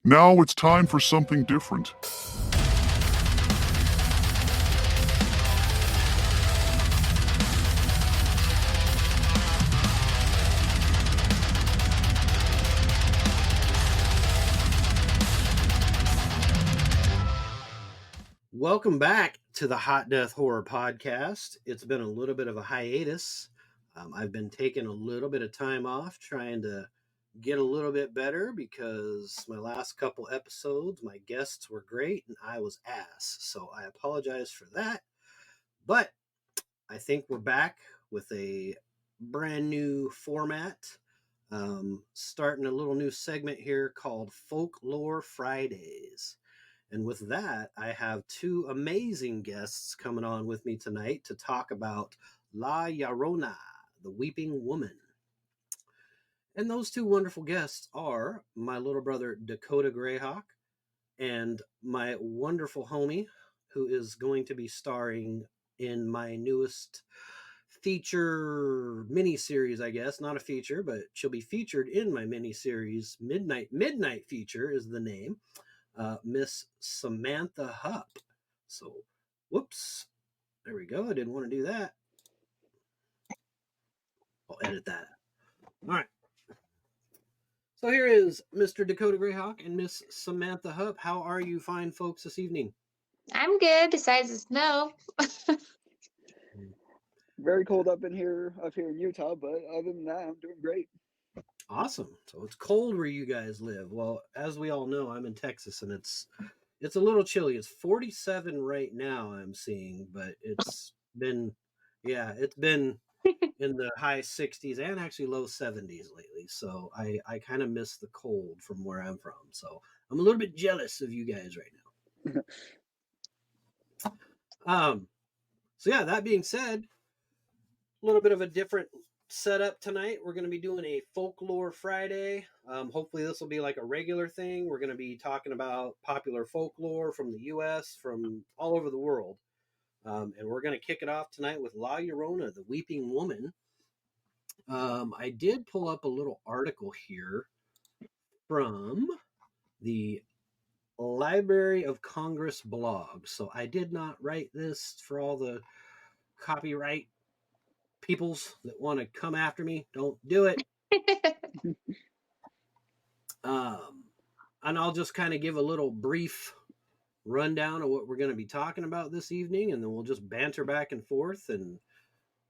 Now it's time for something different. Welcome back to the Hot Death Horror Podcast. It's been a little bit of a hiatus. I've been taking a little bit of time off trying to get a little bit better because my last couple episodes, my guests were great and I was ass. So I apologize for that. But I think we're back with a brand new format. Starting a little new segment here called Folklore Fridays. And with that, I have two amazing guests coming on with me tonight to talk about La Llorona, the Weeping Woman. And those two wonderful guests are my little brother, Dakota Grayhawk, and my wonderful homie, who is going to be starring in my newest feature mini-series, I guess. Not a feature, but she'll be featured in my mini-series. Midnight Feature is the name. Miss Samantha Hupp. So, whoops. There we go. I didn't want to do that. I'll edit that. All right. So here is Mr. Dakota Grayhawk and Miss Samantha Hupp. How are you fine folks this evening? I'm good, besides the snow. Very cold up here in Utah, but other than that, I'm doing great. Awesome. So it's cold where you guys live. Well, as we all know, I'm in Texas and it's a little chilly. It's 47 right now I'm seeing, but it's been in the high 60s and actually low 70s lately. So I kind of miss the cold from where I'm from. So I'm a little bit jealous of you guys right now. So yeah, that being said, a little bit of a different setup tonight. We're going to be doing a Folklore Friday. Hopefully this will be like a regular thing. We're going to be talking about popular folklore from the U.S., from all over the world. And we're going to kick it off tonight with La Llorona, the Weeping Woman. I did pull up a little article here from the Library of Congress blog. So I did not write this for all the copyright peoples that want to come after me. Don't do it. And I'll just kind of give a little brief rundown of what we're going to be talking about this evening, and then we'll just banter back and forth, and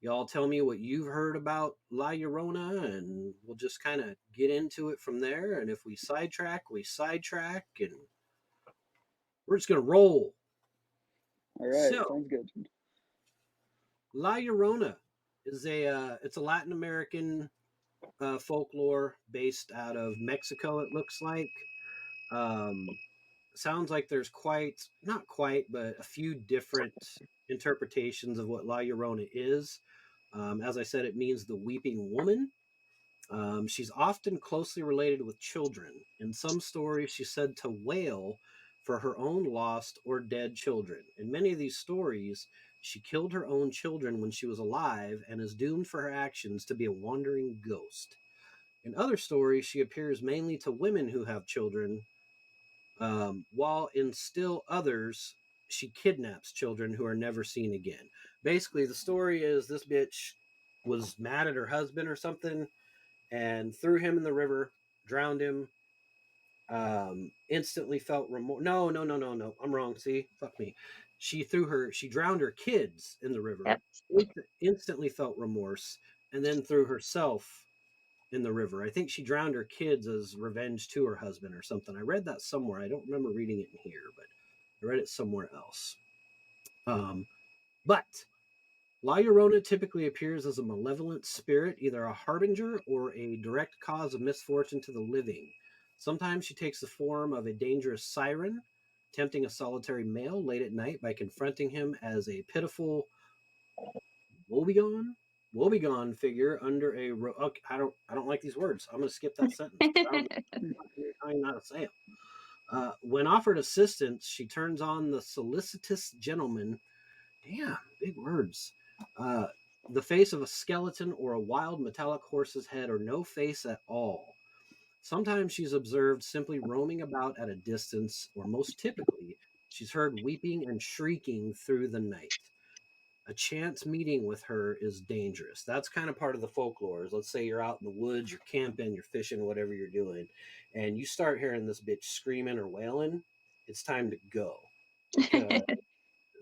y'all tell me what you've heard about La Llorona, and we'll just kind of get into it from there. And if we sidetrack, and we're just going to roll. All right, So, sounds good. La Llorona is it's a Latin American folklore based out of Mexico, it looks like. Sounds like there's not quite, but a few different interpretations of what La Llorona is. As I said, it means the weeping woman. She's often closely related with children. In some stories, she's said to wail for her own lost or dead children. In many of these stories, she killed her own children when she was alive and is doomed for her actions to be a wandering ghost. In other stories, she appears mainly to women who have children, while in still others, she kidnaps children who are never seen again. Basically, the story is this bitch was mad at her husband or something and threw him in the river, drowned him, instantly felt remorse. No, I'm wrong. See, fuck me. She drowned her kids in the river, Yep. instantly felt remorse, and then threw herself in the river. I think she drowned her kids as revenge to her husband or something. I read that somewhere. I don't remember reading it in here, but I read it somewhere else. But La Llorona typically appears as a malevolent spirit, either a harbinger or a direct cause of misfortune to the living. Sometimes she takes the form of a dangerous siren, tempting a solitary male late at night by confronting him as a pitiful woebegone figure under a okay, I don't like these words. I'm going to skip that sentence. I'm not to say them. When offered assistance, she turns on the solicitous gentleman. Damn, big words. The face of a skeleton or a wild metallic horse's head, or no face at all. Sometimes she's observed simply roaming about at a distance, or most typically, she's heard weeping and shrieking through the night. A chance meeting with her is dangerous. That's kind of part of the folklore. Let's say you're out in the woods, you're camping, you're fishing, whatever you're doing, and you start hearing this bitch screaming or wailing. It's time to go, because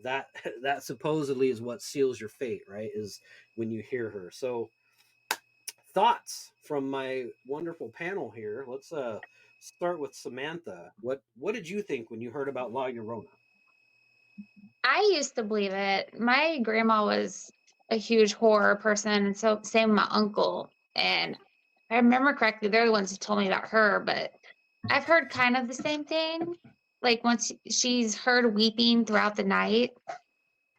that that supposedly is what seals your fate, right? Is when you hear her. So thoughts from my wonderful panel here. Let's start with Samantha. What did you think when you heard about La Llorona? I used to believe it. My grandma was a huge horror person, and so same with my uncle. And if I remember correctly, they're the ones who told me about her, but I've heard kind of the same thing. Like once she's heard weeping throughout the night,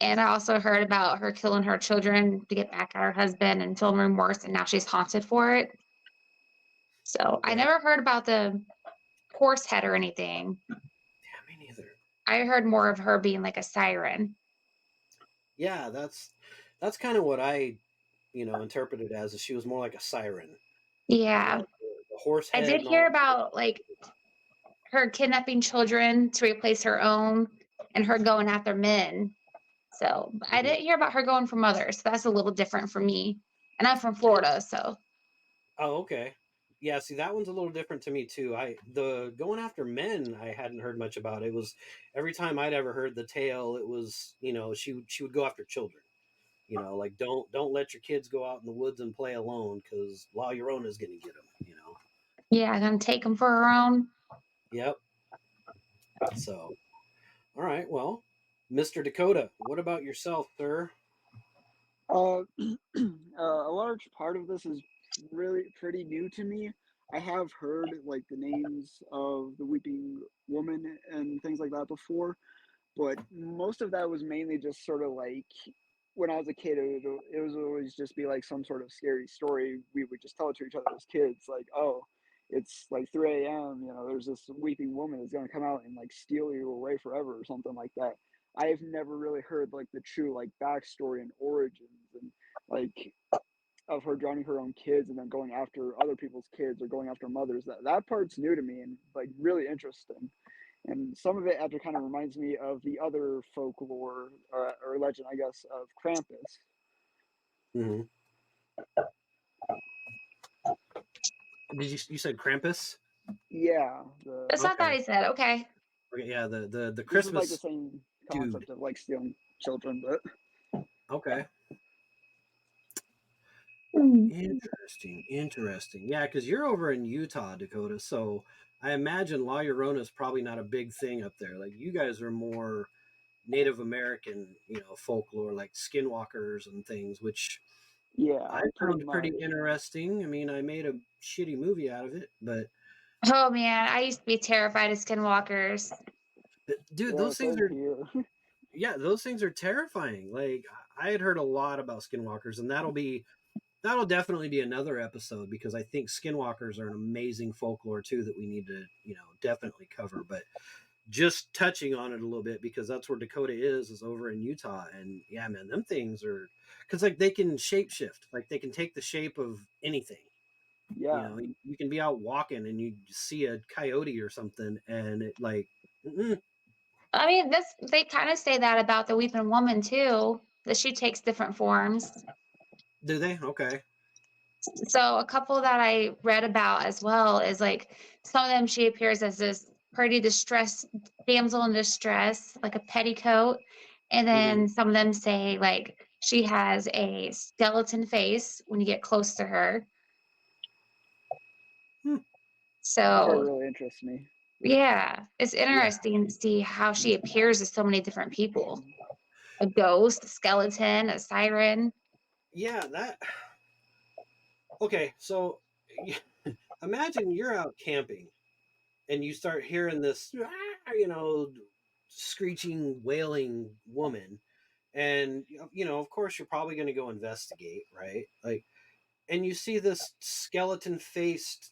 and I also heard about her killing her children to get back at her husband and feeling remorse, and now she's haunted for it. So I Okay. never heard about the horse head or anything. Yeah, me neither. I heard more of her being like a siren. Yeah, that's kind of what I, interpreted as. She was more like a siren. Yeah. The horse I head did and all hear that. about like her kidnapping children to replace her own and her going after men. So I Mhm. didn't hear about her going for mothers. So that's a little different for me. And I'm from Florida, so Oh, okay. Yeah, see, that one's a little different to me too. The going after men, I hadn't heard much about. It was every time I'd ever heard the tale, it was, she would go after children. Like don't let your kids go out in the woods and play alone because La Llorona's going to get them. yeah, I'm gonna take them for her own. Yep. So, all right. Well, Mr. Dakota, what about yourself, sir? Uh, a large part of this is really pretty new to me. I have heard like the names of the Weeping Woman and things like that before, but most of that was mainly just sort of like when I was a kid, it was always just be like some sort of scary story. We would just tell it to each other as kids, like, oh, it's like 3 a.m. There's this weeping woman that's gonna come out and like steal you away forever or something like that. I've never really heard like the true like backstory and origins and like of her drowning her own kids and then going after other people's kids or going after mothers. That part's new to me and like really interesting. And some of it actually kind of reminds me of the other folklore or legend, I guess, of Krampus. Hmm. You said Krampus? Yeah, That's not that Okay. I said. Okay. Okay. Yeah, the this is like the Christmas same dude. concept of like stealing children, but Okay. Hmm. Interesting. Interesting. Yeah, because you're over in Utah, Dakota. So I imagine La Llorona is probably not a big thing up there. Like you guys are more Native American, folklore, like skinwalkers and things, which I yeah, pretty found pretty much. interesting. I mean, I made a shitty movie out of it, but Oh man, I used to be terrified of skinwalkers. dude, Yeah, those things same are here. yeah, those things are terrifying. Like I had heard a lot about skinwalkers, and that'll definitely be another episode because I think skinwalkers are an amazing folklore too that we need to, definitely cover. But just touching on it a little bit because that's where Dakota is over in Utah, and yeah, man, them things are because like they can shapeshift, like they can take the shape of anything. Yeah, You can be out walking and you see a coyote or something, and it like, mm-mm. I mean, this they kind of say that about the weeping woman too, that she takes different forms. Do they? Okay. So a couple that I read about as well is like some of them she appears as this pretty distressed damsel in distress, like a petticoat, and Mm-hmm. then some of them say like she has a skeleton face when you get close to her. Hmm. that part So really interests me. yeah, it's Yeah, interesting to see how she appears to so many different people. A ghost, a skeleton, a siren. yeah. That okay. So imagine you're out camping and you start hearing this, screeching, wailing woman, and of course, you're probably going to go investigate, right? Like, and you see this skeleton faced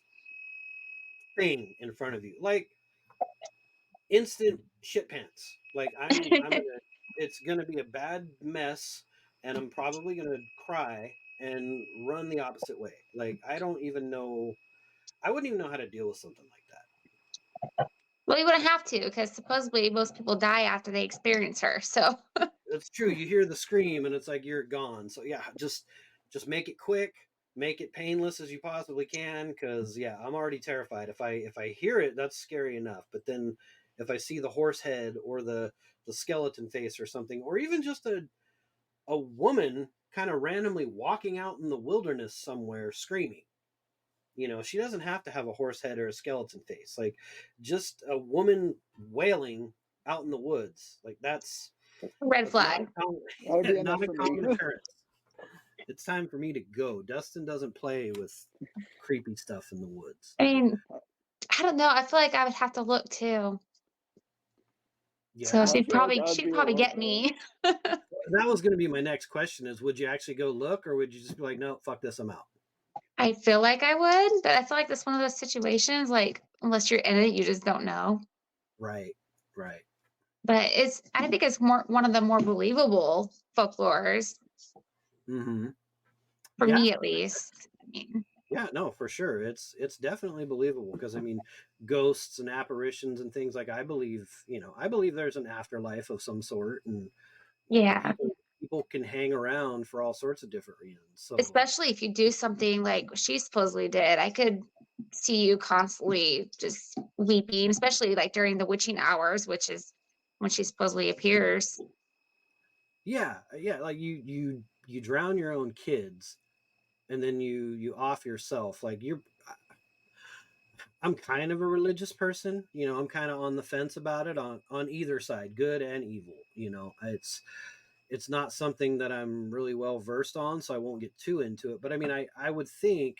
thing in front of you, like instant shit pants. Like I'm gonna, it's gonna be a bad mess, and I'm probably gonna cry and run the opposite way. Like I don't even know. I wouldn't even know how to deal with something like that. Well, you wouldn't have to, because supposedly most people die after they experience her. So It's true. You hear the scream and it's like you're gone. So yeah, just make it quick, make it painless as you possibly can. Because yeah, I'm already terrified. If I hear it, that's scary enough. But then if I see the horse head or the skeleton face or something, or even just a woman kind of randomly walking out in the wilderness somewhere screaming. She doesn't have to have a horse head or a skeleton face. Like just a woman wailing out in the woods. Like that's red not flag. a common, That would be not enough a for common me. occurrence. It's time for me to go. Dustin doesn't play with creepy stuff in the woods. I mean, I don't know. I feel like I would have to look too. So Yeah, I she'd feel like probably I'd she'd do probably it like get me. that was going to be my next question: is would you actually go look, or would you just be like, no, fuck this, I'm out? I feel like I would, but I feel like that's one of those situations, like, unless you're in it, you just don't know. Right, right. But I think it's more one of the more believable folklores, Mm-hmm. for Yeah, me at least. I mean, yeah, no, for sure. It's definitely believable because I mean, ghosts and apparitions and things like I believe there's an afterlife of some sort, and yeah, people can hang around for all sorts of different reasons. So especially if you do something like she supposedly did. I could see you constantly just weeping, especially like during the witching hours, which is when she supposedly appears. yeah, yeah, like you drown your own kids, and then you off yourself. Like I'm kind of a religious person. I'm kind of on the fence about it on either side, good and evil. It's not something that I'm really well versed on, so I won't get too into it. But I mean, I would think,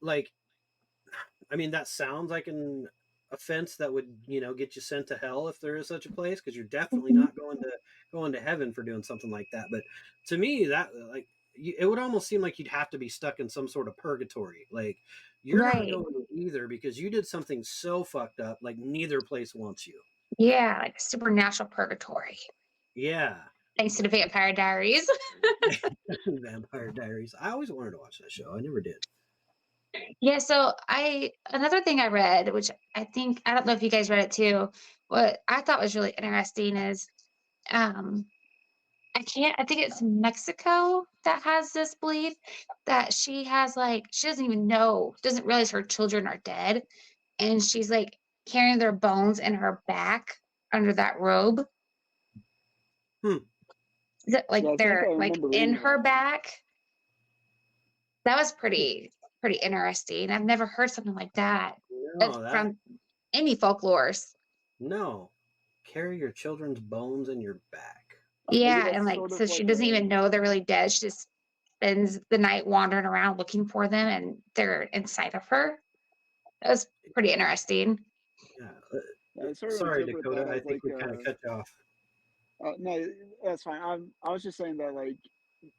like, I mean, that sounds like an offense that would get you sent to hell if there is such a place, because you're definitely Mhm. not going to heaven for doing something like that. But to me, that like it would almost seem like you'd have to be stuck in some sort of purgatory. Like you're not Right. going to either because you did something so fucked up. Like neither place wants you. Yeah, like supernatural purgatory. Yeah. Thanks to the Vampire Diaries. Vampire Diaries. I always wanted to watch that show. I never did. Yeah, so another thing I read, which I don't know if you guys read it too, what I thought was really interesting is um I think it's Mexico that has this belief that she has like she doesn't even know, doesn't realize her children are dead, and she's like carrying their bones in her back under that robe. Hmm. Is it Yeah, like I think I they're like remember in reading her that. back? That was pretty interesting. I've never heard something like that. No, that From any folklores. no. Carry your children's bones in your back. Maybe Yeah, and that's like sort so of she like doesn't a even know they're really dead. She just spends the night wandering around looking for them and they're inside of her. That was pretty interesting. Yeah. I sort of Sorry, interpret that Dakota. I as think like we kind of cut you off. no, that's fine. I was just saying that like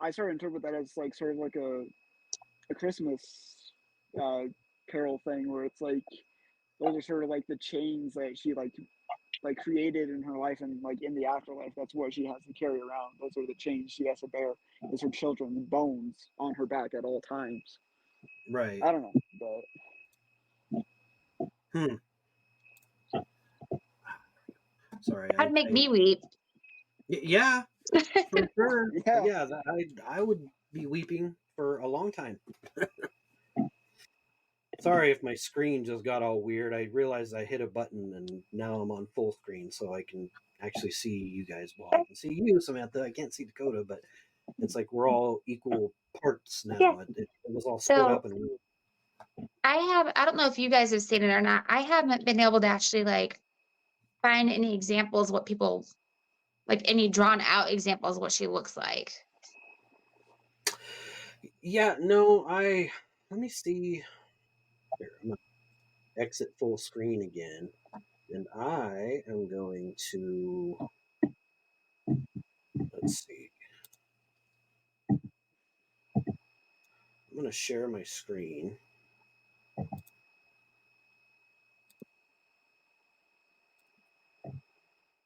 I sort of interpret that as like sort of like a Christmas uh carol thing where it's like those are sort of like the chains that she like created in her life and like in the afterlife. That's what she has to carry around. Those are the chains she has to bear. Is her children's bones on her back at all times. Right. I don't know, but Hmm. Sorry. That'd make me weep. Yeah, for sure. yeah, Yeah, I would be weeping for a long time. Sorry if my screen just got all weird. I realized I hit a button and now I'm on full screen, so I can actually see you guys. Well, I can see you, Samantha. I can't see Dakota, but it's like we're all equal parts Yeah. now. It was all split So up and I don't know if you guys have seen it or not. I haven't been able to actually like find any examples what people like any drawn out examples what she looks like. yeah. No, let me see. Here, I'm gonna exit full screen again, and I am going to let's see. I'm going to share my screen.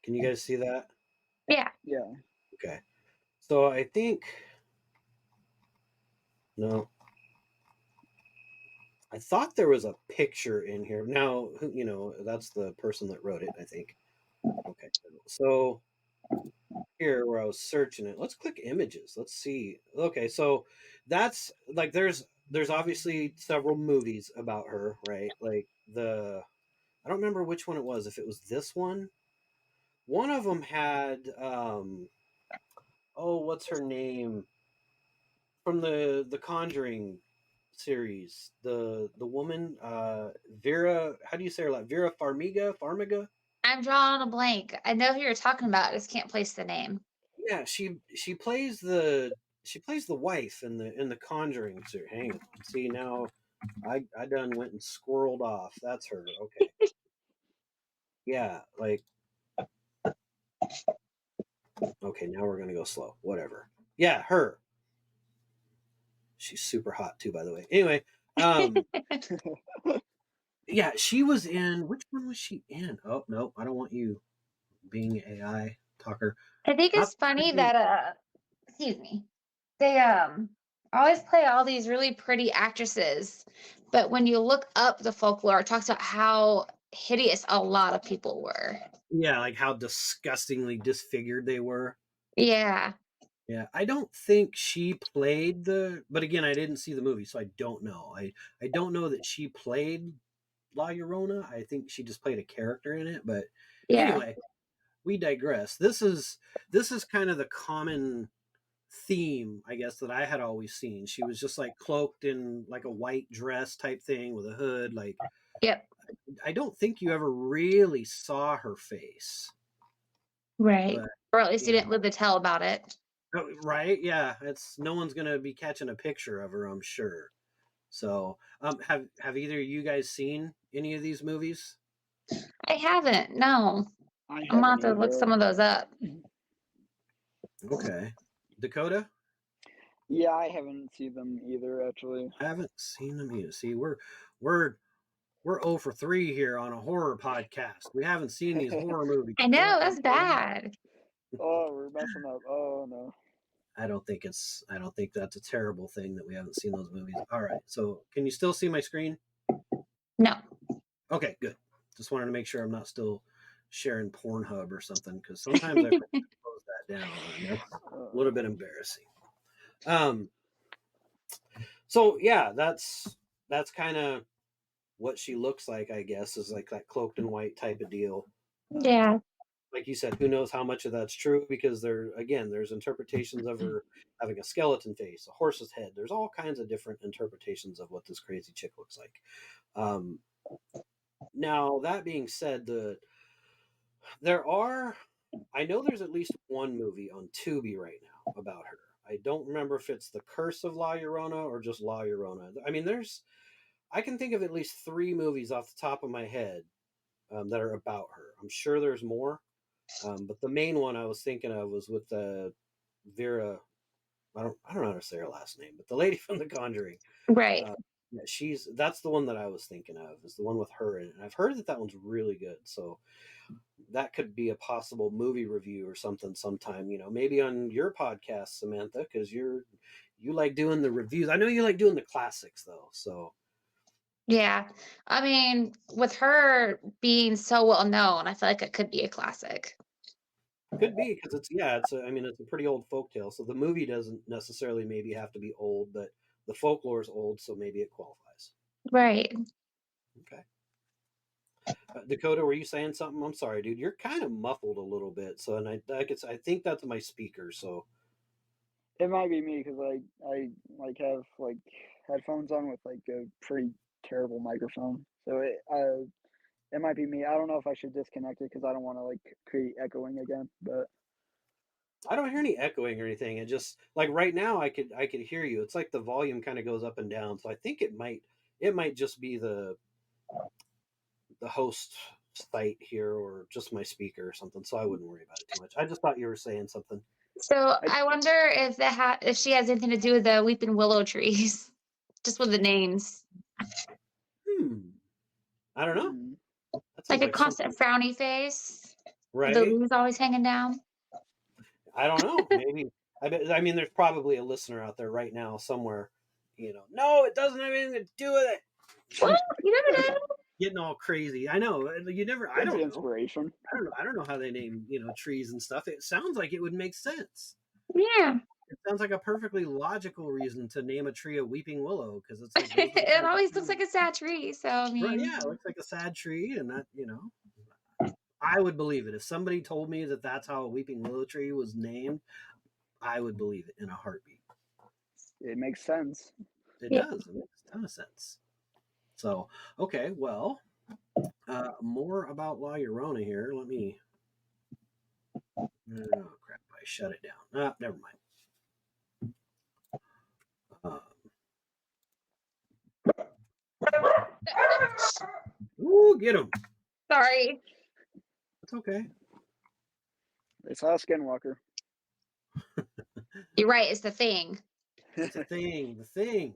Can you guys see that? Yeah. yeah. Okay. So I think no. I thought there was a picture in here. Now, that's the person that wrote it, I think. Okay. So here where I was searching it, let's click images. Let's see. Okay, so that's like there's obviously several movies about her, right? Like I don't remember which one it was, if it was this one. One of them had oh, what's her name? From the Conjuring series. The woman, Vera, how do you say her like Vera Farmiga? I'm drawing on a blank. I know who you're talking about. I just can't place the name. Yeah, she plays the wife in the Conjuring series. Hang on. See, now I done went and squirreled off. That's her. Okay. Yeah, like okay, now we're gonna go slow. Whatever. Yeah, her. She's super hot too, by the way. Anyway, yeah, she was in, which one was she in? Oh no, I don't want you being AI talker. I think Not it's funny that excuse me. They always play all these really pretty actresses, but when you look up the folklore, it talks about how hideous a lot of people were. yeah, like how disgustingly disfigured they were. Yeah. Yeah, I don't think she played but again, I didn't see the movie, so I don't know. I don't know that she played La Llorona. I think she just played a character in it. But Yeah. anyway, we digress. This is kind of the common theme, I guess, that I had always seen. She was just like cloaked in like a white dress type thing with a hood. Like Yep. I don't think you ever really saw her face. Right. But Or at least you yeah. didn't live to tell about it. Oh, right? Yeah, it's no one's gonna be catching a picture of her, I'm sure. So, have either of you guys seen any of these movies? I haven't. No. I I'm gonna have haven't to look some either. of those up. Okay, Dakota, Yeah, I haven't seen them either, actually. I haven't seen them either. See, we're 0 for 3 here on a horror podcast. We haven't seen these horror movies. I know, Good that's Lord. bad. Oh, we're messing up. Oh no. I don't think that's a terrible thing that we haven't seen those movies. All right, so can you still see my screen? No. Okay, good. Just wanted to make sure I'm not still sharing Pornhub or something, because sometimes I forget to close that down, and that's a little bit embarrassing. So yeah, that's kind of what she looks like, I guess, is like that cloaked in white type of deal. Yeah. Like you said, who knows how much of that's true, because there's interpretations of her having a skeleton face, a horse's head. There's all kinds of different interpretations of what this crazy chick looks like. Now that being said, I know there's at least one movie on Tubi right now about her. I don't remember if it's The Curse of La Llorona or just La Llorona. I mean, I can think of at least 3 movies off the top of my head that are about her. I'm sure there's more, but the main one I was thinking of was with Vera. I don't know how to say her last name, but the lady from The Conjuring. Right. Yeah, that's the one that I was thinking of, is the one with her in it. And I've heard that one's really good. So that could be a possible movie review or something sometime, maybe on your podcast, Samantha, because you like doing the reviews. I know you like doing the classics though. So Yeah. I mean, with her being so well known, I feel like it could be a classic. could be, because it's a pretty old folktale. So the movie doesn't necessarily maybe have to be old, but the folklore is old, so maybe it qualifies. Right. Okay. Dakota, were you saying something? I'm sorry, dude. You're kind of muffled a little bit. So, and I think that's my speaker. So, It might be me because I like have like headphones on with like a pretty terrible microphone. So it might be me. I don't know if I should disconnect it because I don't want to like create echoing again. But I don't hear any echoing or anything. It just like right now I could hear you. It's like the volume kind of goes up and down. So I think it might just be the host site here, or just my speaker or something. So I wouldn't worry about it too much. I just thought you were saying something. So I I wonder if if she has anything to do with the weeping willow trees, just with the names, Hmm. I don't know. hmm, That like sounds a like something, constant frowny face, with the right? leaves always hanging down. I don't know. Maybe. I mean, there's probably a listener out there right now somewhere. No, it doesn't have anything to do with it. Well, you never know. Getting all crazy. I know. You never. I It's don't know. inspiration. I don't know. I don't know how they name trees and stuff. It sounds like it would make sense. Yeah. It sounds like a perfectly logical reason to name a tree a weeping willow because it's like those are the It kinds of always looks trees. like a sad tree. So I Right? mean, Yeah, it looks like a sad tree, and that I would believe it if somebody told me that that's how a weeping willow tree was named. I would believe it in a heartbeat. It makes sense. It yeah. does. It makes a ton of sense. So, okay, well, more about La Llorona here. Let me. Oh crap! I shut it down. Ah, never mind. Uh, ooh, get him! Sorry. It's okay. They saw a skinwalker. You're right. It's the thing. It's a thing. The thing.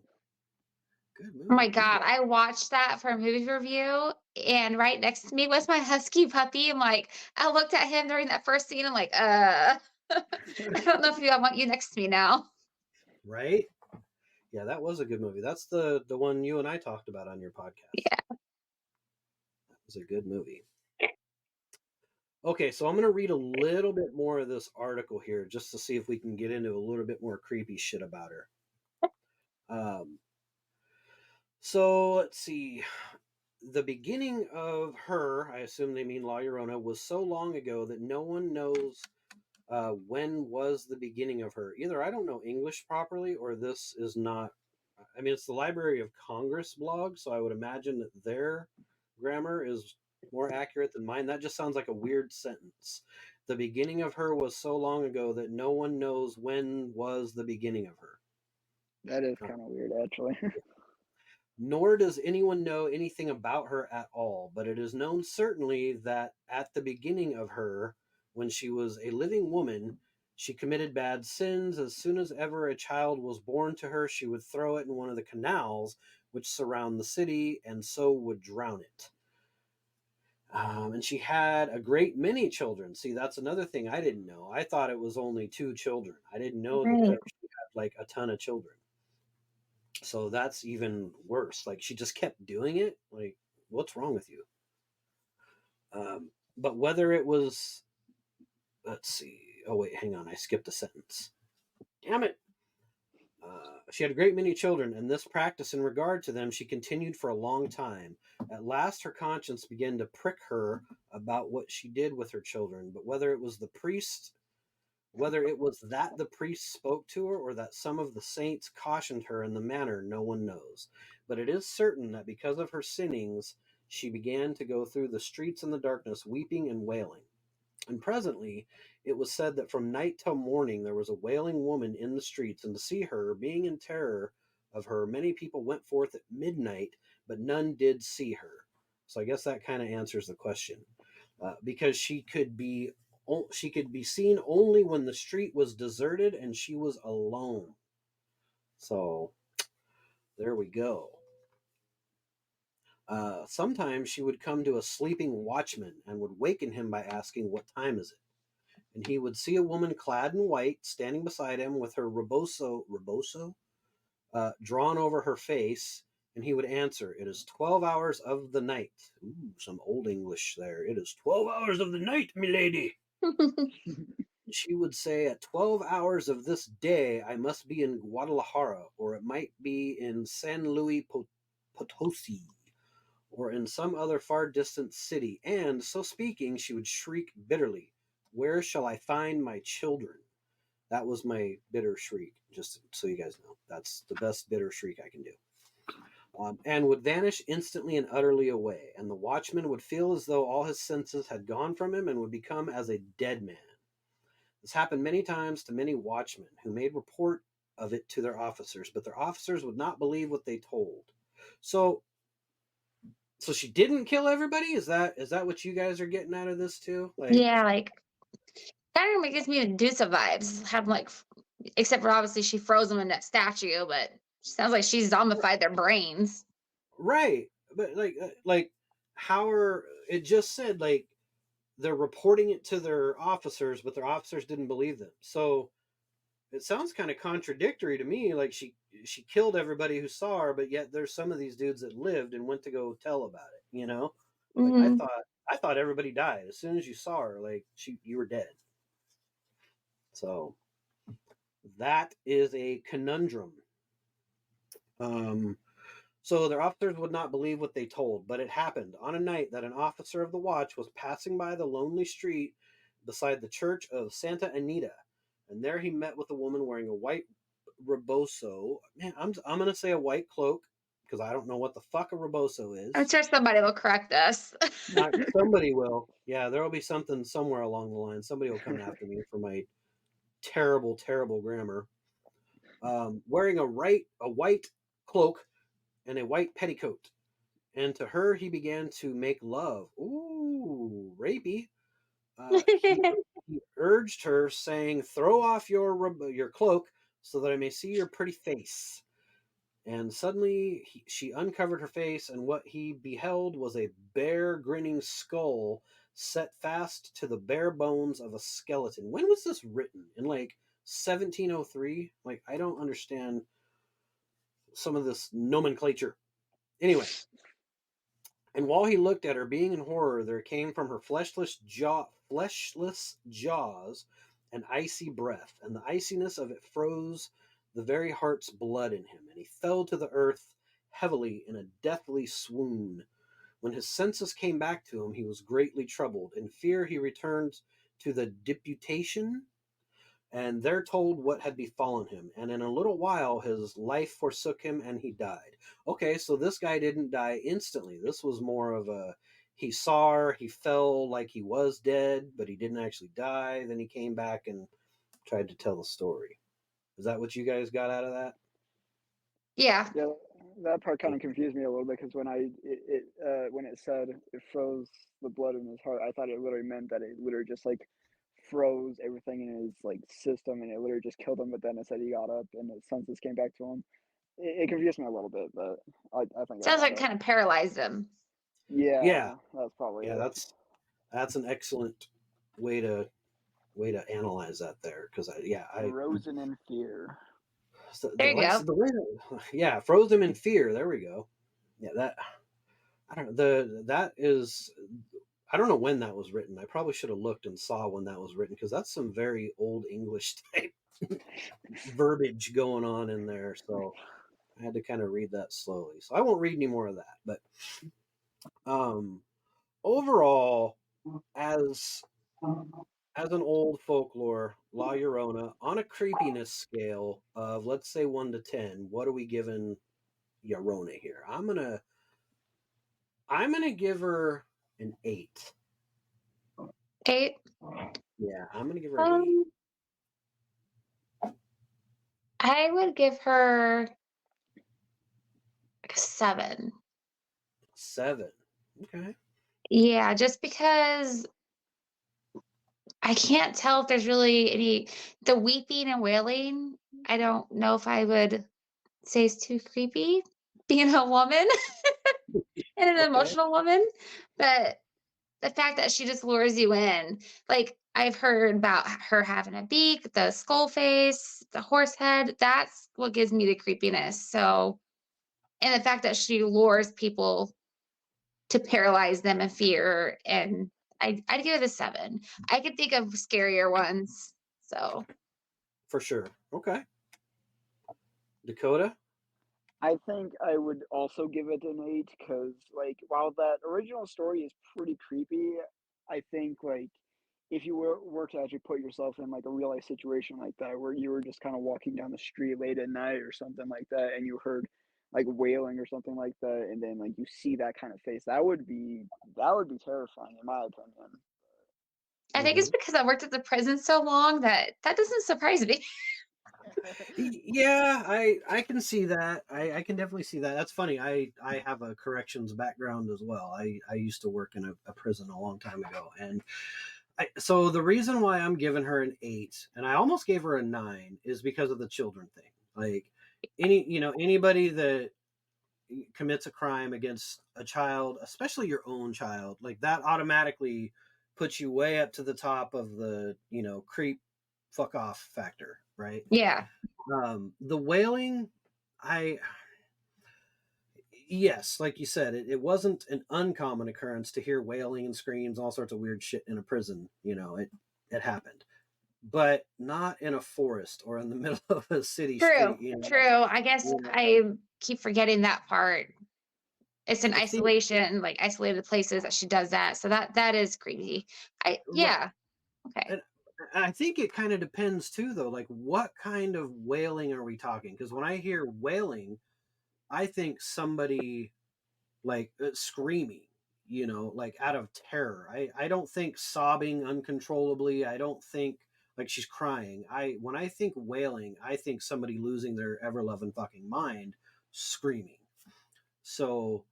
Good movie. Oh my God. I watched that for a movie review, and right next to me was my husky puppy. I'm like, I looked at him during that first scene. I'm like, I don't know if I want you next to me now. Right? Yeah, that was a good movie. That's the one you and I talked about on your podcast. Yeah. That was a good movie. Okay, so I'm going to read a little bit more of this article here just to see if we can get into a little bit more creepy shit about her. So let's see. The beginning of her, I assume they mean La Llorona, was so long ago that no one knows when was the beginning of her. Either I don't know English properly or this is not. I mean, it's the Library of Congress blog, so I would imagine that their grammar is more accurate than mine. That just sounds like a weird sentence. The beginning of her was so long ago that no one knows when was the beginning of her. That is kind of weird, actually. Nor does anyone know anything about her at all, but it is known certainly that at the beginning of her, when she was a living woman, she committed bad sins. As soon as ever a child was born to her, she would throw it in one of the canals which surround the city, and so would drown it. And she had a great many children. See, that's another thing I didn't know. I thought it was only 2 children. I didn't know that Right. she had like a ton of children. So that's even worse. Like she just kept doing it. Like, what's wrong with you? But whether it was, let's see. Oh wait, hang on. I skipped a sentence. Damn it. She had a great many children, and this practice in regard to them she continued for a long time. At last, her conscience began to prick her about what she did with her children. But whether it was that the priest spoke to her or that some of the saints cautioned her in the matter, no one knows. But it is certain that because of her sinnings, she began to go through the streets in the darkness, weeping and wailing. And presently it was said that from night till morning there was a wailing woman in the streets, and to see her, being in terror of her, many people went forth at midnight, but none did see her. So I guess that kind of answers the question. Because she could be seen only when the street was deserted and she was alone. So there we go. Sometimes she would come to a sleeping watchman and would waken him by asking, "What time is it?" And he would see a woman clad in white standing beside him with her reboso drawn over her face, and he would answer, "It is 12 hours of the night." Ooh, some old English there. "It is 12 hours of the night, milady." She would say, "At 12 hours of this day, I must be in Guadalajara, or it might be in San Luis Potosi, or in some other far distant city." And, so speaking, she would shriek bitterly, "Where shall I find my children?" That was my bitter shriek, just so you guys know. That's the best bitter shriek I can do. And would vanish instantly and utterly away. And the watchman would feel as though all his senses had gone from him and would become as a dead man. This happened many times to many watchmen who made report of it to their officers, but their officers would not believe what they told. So she didn't kill everybody? Is that what you guys are getting out of this too? Like, Yeah, like kind of gives me Medusa vibes. Have like, except for obviously she froze them in that statue, but sounds like she's zombified their brains. right? But like how are it just said like they're reporting it to their officers, but their officers didn't believe them. So it sounds kind of contradictory to me. Like she killed everybody who saw her, but yet there's some of these dudes that lived and went to go tell about it. You know, like Hmm. I thought everybody died as soon as you saw her. Like you were dead. So that is a conundrum. Um, so their officers would not believe what they told, but it happened on a night that an officer of the watch was passing by the lonely street beside the church of Santa Anita, and there he met with a woman wearing a white rebozo. Man, I'm gonna say a white cloak because I don't know what the fuck a rebozo I'm is. sure somebody will correct us. Somebody will. Yeah, there will be something somewhere along the line. Somebody will come after me for my terrible, terrible grammar. Wearing a white cloak and a white petticoat. And to her he began to make love. Ooh, rapey. He urged her, saying, "Throw off your cloak so that I may see your pretty face." And suddenly she uncovered her face, and what he beheld was a bare, grinning skull set fast to the bare bones of a skeleton. When was this written? In like 1703? Like, I don't understand some of this nomenclature. Anyway, and while he looked at her, being in horror, there came from her fleshless jaws an icy breath, and the iciness of it froze the very heart's blood in him, and he fell to the earth heavily in a deathly swoon. When his senses came back to him, he was greatly troubled. In fear, he returned to the deputation, and there told what had befallen him. And in a little while his life forsook him, and he died. Okay, so this guy didn't die instantly. This was more of a, he saw her, he fell like he was dead, but he didn't actually die. Then he came back and tried to tell the story. Is that what you guys got out of that? Yeah. Yeah, that part kind of confused me a little bit because when it said it froze the blood in his heart, I thought it literally meant that it literally just like froze everything in his like system and it literally just killed him. But then it said he got up and the senses came back to him. It confused me a little bit, but I think I Sounds got like it. kind of paralyzed him. Yeah, Yeah, that's probably yeah, it. that's an excellent way to analyze that there because I Frozen in fear. There you go. the way yeah, froze him in fear. There we go. Yeah, that I don't know. That is I don't know when that was written. I probably should have looked and saw when that was written because that's some very old English type verbiage going on in there. So I had to kind of read that slowly. So I won't read any more of that. But um, overall, as an old folklore, La Llorona, on a creepiness scale of let's say 1 to 10, what are we giving Llorona here? I'm gonna give her an 8. 8. Yeah, I'm gonna give her an 8. Um, I would give her like a 7. 7. Okay. Yeah, just because I can't tell if there's really any the weeping and wailing. I don't know if I would say is too creepy being a woman and an Okay. emotional woman, but the fact that she just lures you in, like I've heard about her having a beak, the skull face, the horse head, that's what gives me the creepiness. So, and the fact that she lures people to paralyze them in fear, and I'd give it a 7. I could think of scarier ones. So For sure. Okay. Dakota? I think I would also give it an 8 because, like, while that original story is pretty creepy, I think, like, if you were to actually put yourself in, like, a real life situation like that, where you were just kind of walking down the street late at night or something like that, and you heard, like, wailing or something like that, and then, like, you see that kind of face, that would be terrifying, in my opinion. I think it's Mm-hmm. because I worked at the prison so long that that doesn't surprise me. Yeah, I can see that. I can definitely see that. That's funny. I have a corrections background as well. I used to work in a prison a long time ago, and so the reason why I'm giving her an 8, and I almost gave her a 9, is because of the children thing. Like anybody that commits a crime against a child, especially your own child, like that automatically puts you way up to the top of the creep fuck off factor, right? Yeah. The wailing, yes, like you said, it wasn't an uncommon occurrence to hear wailing and screams, all sorts of weird shit in a prison. It happened, but not in a forest or in the middle of a city True. street. True. I guess You know, I keep forgetting that part. It's in I think isolation, like isolated places that she does that. So that is creepy. right. Yeah. Okay. And I think it kind of depends too, though. Like, what kind of wailing are we talking? Because when I hear wailing, I think somebody like screaming, like out of terror. I don't think sobbing uncontrollably. I don't think like she's crying. When I think wailing, I think somebody losing their ever loving fucking mind, screaming. So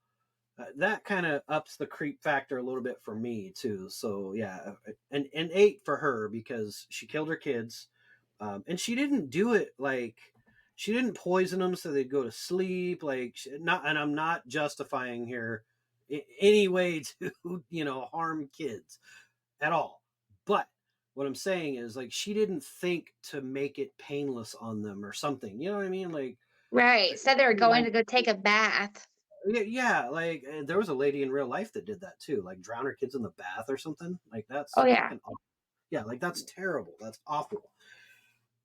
that kind of ups the creep factor a little bit for me too. So yeah, and 8 for her because she killed her kids, and she didn't do it like she didn't poison them so they'd go to sleep. Like not, and I'm not justifying here any way to harm kids at all. But what I'm saying is like she didn't think to make it painless on them or something. You know what I mean? Right. Said they were going to go take a bath. Yeah, like there was a lady in real life that did that too, like drown her kids in the bath or something. Like that's Oh yeah. fucking awful. Yeah, like that's terrible. That's awful.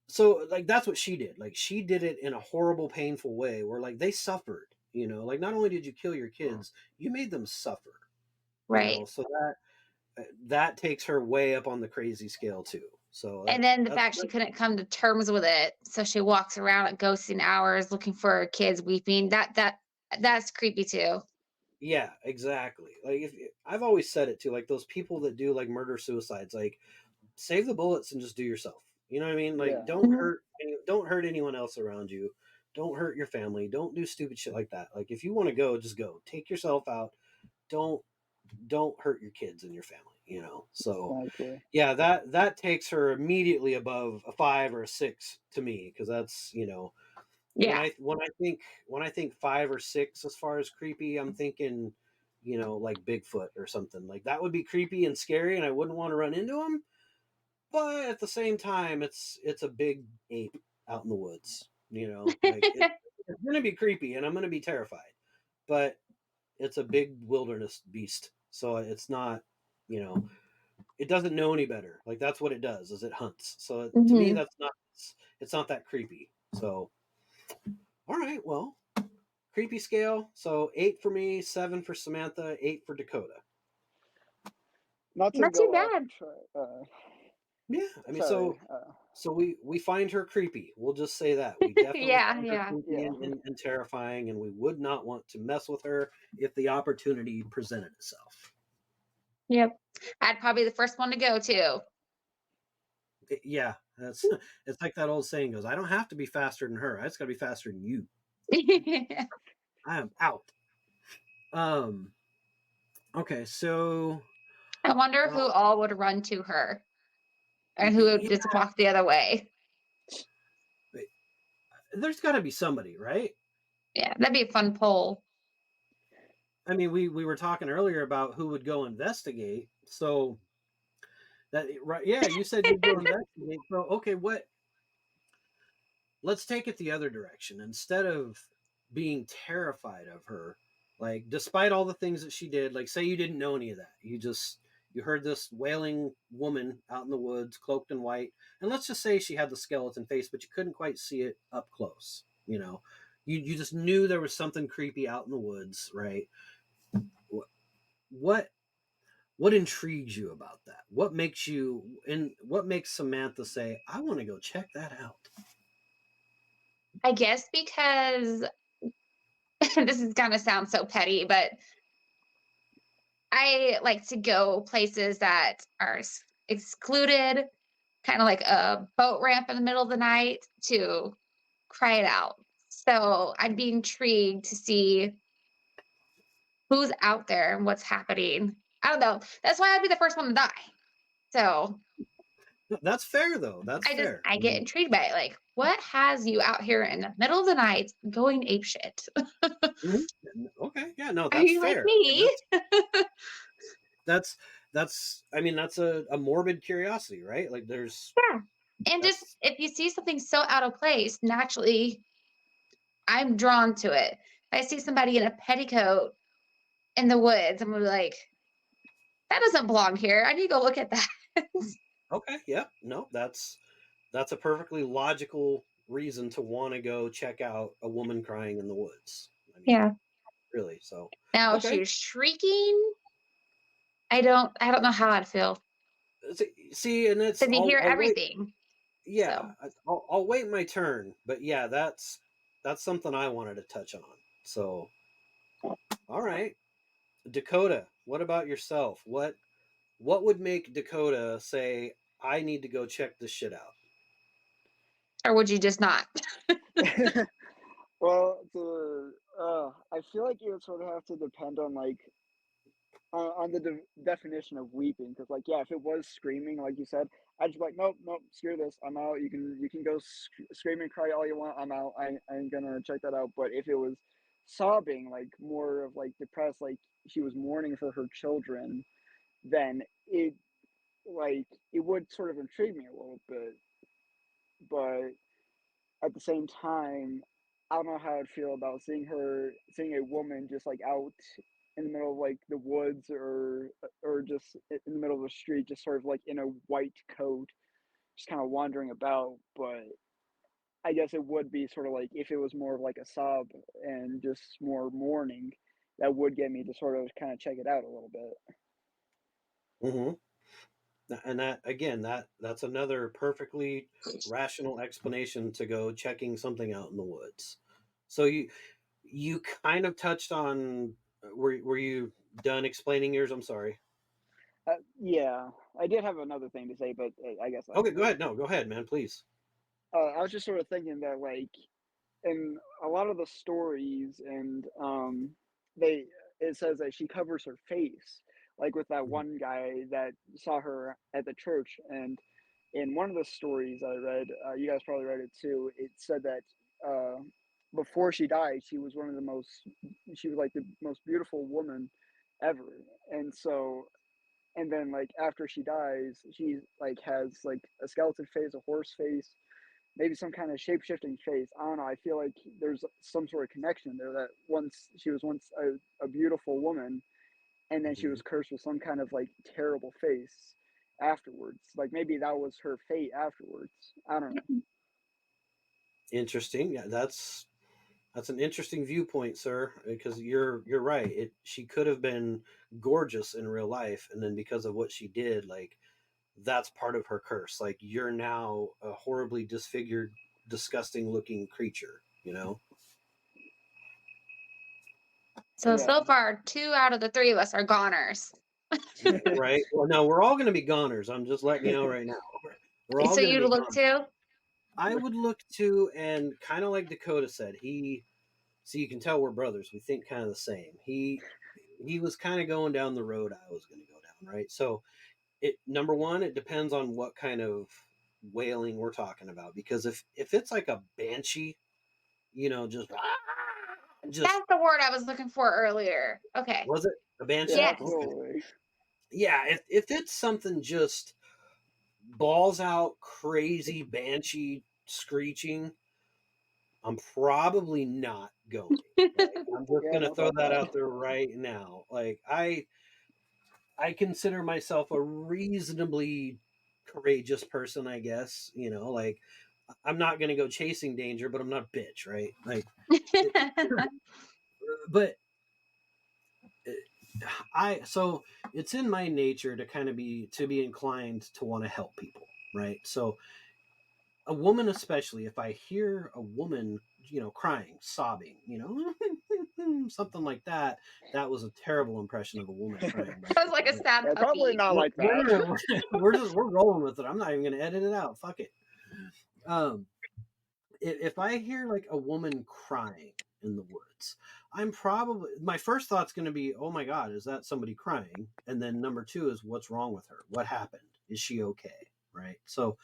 So like that's what she did. Like she did it in a horrible, painful way where like they suffered. Like not only did you kill your kids, you made them suffer. Right. So that takes her way up on the crazy scale too. So And then the fact she couldn't come to terms with it, so she walks around at ghosting hours looking for her kids weeping. That's creepy too. yeah, exactly. Like I've always said it too. Like those people that do like murder suicides, like save the bullets and just do yourself. You know what I mean? Like Yeah. don't hurt anyone else around you. Don't hurt your family. Don't do stupid shit like that. Like if you want to go, just go. Take yourself out. Don't hurt your kids and your family. So Exactly. yeah, that takes her immediately above a 5 or a 6 to me because that's Yeah. when I think 5 or 6 as far as creepy, I'm thinking like Bigfoot or something. Like that would be creepy and scary, and I wouldn't want to run into him. But at the same time, it's a big ape out in the woods. Like it's going to be creepy, and I'm going to be terrified. But it's a big wilderness beast, so it's not. It doesn't know any better. Like that's what it does, is it hunts. So to me, Mhm. it's not that creepy. So all right, well, creepy scale. So 8 for me, 7 for Samantha, 8 for Dakota. Not to Not too go off bad. Yeah, I mean, sorry. so we find her creepy. We'll just say that we definitely Yeah, find her yeah. creepy Yeah. and terrifying, and we would not want to mess with her if the opportunity presented itself. Yep. I'd probably be the first one to go too. Yeah, it's like that old saying goes. I don't have to be faster than her. I just got to be faster than you. I am out. Okay, so I wonder who all would run to her and who would yeah, just walk the other way. there's got to be somebody, right? Yeah, that'd be a fun poll. I mean, we were talking earlier about who would go investigate. So that right, yeah, you said you'd go investigate. So okay, let's take it the other direction. Instead of being terrified of her, like despite all the things that she did, like say you didn't know any of that. You heard this wailing woman out in the woods, cloaked in white, and let's just say she had the skeleton face, but you couldn't quite see it up close. You just knew there was something creepy out in the woods, right? What intrigues you about that? What makes Samantha say, I want to go check that out? I guess because this is gonna sound so petty, but I like to go places that are excluded, kind of like a boat ramp in the middle of the night to cry it out. So I'd be intrigued to see who's out there and what's happening. I don't know. That's why I'd be the first one to die. So That's fair, though. That's fair. I get intrigued by it. Like, what has you out here in the middle of the night going apeshit? Okay, yeah, no, Are that's you like fair. me? That's I mean, that's a morbid curiosity, right? Like there's Yeah. And just That's if you see something so out of place, naturally, I'm drawn to it. If I see somebody in a petticoat in the woods, I'm gonna be like, that doesn't belong here. I need to go look at that. okay. Yeah. No, that's a perfectly logical reason to want to go check out a woman crying in the woods. I mean, Yeah. really. So, Now, if she okay. was shrieking, I don't know how I'd feel See, and it's because you hear I'll wait. everything. Yeah, So, I'll wait my turn. But yeah, that's something I wanted to touch on. So, all right, Dakota. What about yourself? What would make Dakota say, I need to go check this shit out? or would you just not? Well, I feel like it would sort of have to depend on like on the definition of weeping, because like yeah, if it was screaming like you said, I'd just be like nope, nope, screw this, I'm out. You can go scream and cry all you want, I'm out. I ain't gonna check that out. But if it was sobbing, like more of like depressed, like she was mourning for her children, then it would sort of intrigue me a little bit. But at the same time, I don't know how I'd feel about seeing a woman just like out in the middle of like the woods, or just in the middle of the street, just sort of like in a white coat, just kind of wandering about. But I guess it would be sort of like if it was more of like a sob and just more mourning, that would get me to sort of kind of check it out a little bit. Mm-hmm. And that again, that's another perfectly rational explanation to go checking something out in the woods. So you kind of touched on. Were you done explaining yours? I'm sorry. Yeah, I did have another thing to say, but I guess I Okay, can go wait. ahead. No, go ahead, man. Please. I was just sort of thinking that like in a lot of the stories, and they it says that she covers her face, like with that one guy that saw her at the church. And in one of the stories I read, you guys probably read it too, it said that uh, before she died, she was like the most beautiful woman ever. And so, and then like after she dies, she like has like a skeleton face, a horse face, maybe some kind of shape-shifting face. I don't know. I feel like there's some sort of connection there, that once she was once a beautiful woman, and then she Mhm. was cursed with some kind of like terrible face afterwards. Like maybe that was her fate afterwards. I don't know. Interesting. Yeah, that's an interesting viewpoint, sir. Because you're right. She could have been gorgeous in real life, and then because of what she did, like that's part of her curse. Like you're now a horribly disfigured, disgusting looking creature. You know. Yeah. So far, 2 out of the 3 of us are goners. Right. Well, no, we're all going to be goners. I'm just letting you know right now. We're all So going to you'd be look goners. too? I would look to, and kind of like Dakota said, so you can tell we're brothers. We think kind of the same. He was kind of going down the road I was going to go down, right? So it number one, it depends on what kind of wailing we're talking about. Because if it's like a banshee, just That's the word I was looking for earlier. Okay. was it a Yeah, banshee? Yes. Okay. absolutely. Yeah, if it's something just balls out crazy banshee screeching, I'm probably not going. Like I'm just Yeah, gonna no, throw about that that. out there right now. Like I consider myself a reasonably courageous person, I guess. Like I'm not gonna go chasing danger, but I'm not a bitch, right? Like, it, but so it's in my nature to kind of be inclined to want to help people, right? So a woman, especially if I hear a woman, crying, sobbing, something like that. That was a terrible impression of a woman crying, by That the was like a way. sad Yeah, probably puppy. not like that. We're rolling with it. I'm not even going to edit it out. Fuck it. Um, if I hear like a woman crying in the woods, my first thought's going to be, oh my god, is that somebody crying? And then number two is, what's wrong with her? What happened? Is she okay? Right. So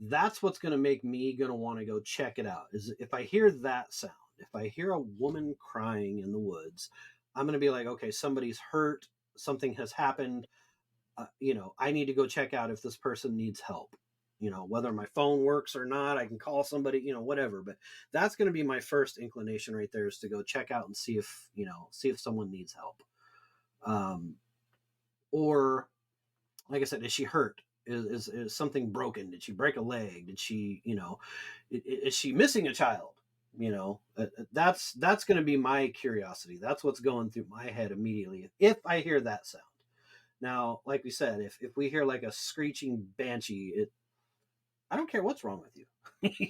that's what's going to make me going to want to go check it out. Is if I hear that sound, if I hear a woman crying in the woods, I'm going to be like, okay, somebody's hurt, something has happened. I need to go check out if this person needs help. whether my phone works or not, I can call somebody, whatever. But that's going to be my first inclination right there, is to go check out and see if someone needs help. Or like I said, is she hurt? Is something broken? Did she break a leg? Did she, is she missing a child? That's going to be my curiosity. That's what's going through my head immediately if I hear that sound. Now, like we said, if we hear like a screeching banshee, I don't care what's wrong with you.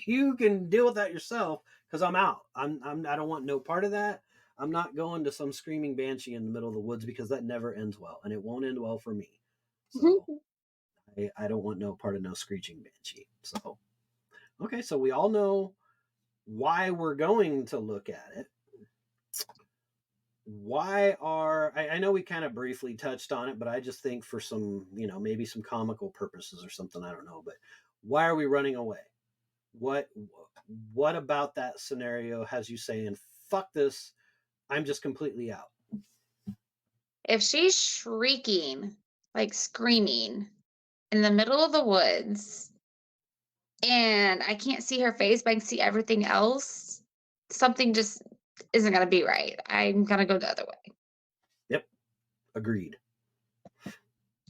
You can deal with that yourself, because I'm out. I don't want no part of that. I'm not going to some screaming banshee in the middle of the woods, because that never ends well, and it won't end well for me. So I don't want no part of no screeching banshee. So, okay, so we all know why we're going to look at it. I know we kind of briefly touched on it, but I just think for some, maybe some comical purposes or something, I don't know, but why are we running away? What about that scenario has you saying, fuck this, I'm just completely out? If she's shrieking, like screaming in the middle of the woods, and I can't see her face, but I can see everything else, something just isn't going to be right. I'm going to go the other way. Yep. Agreed.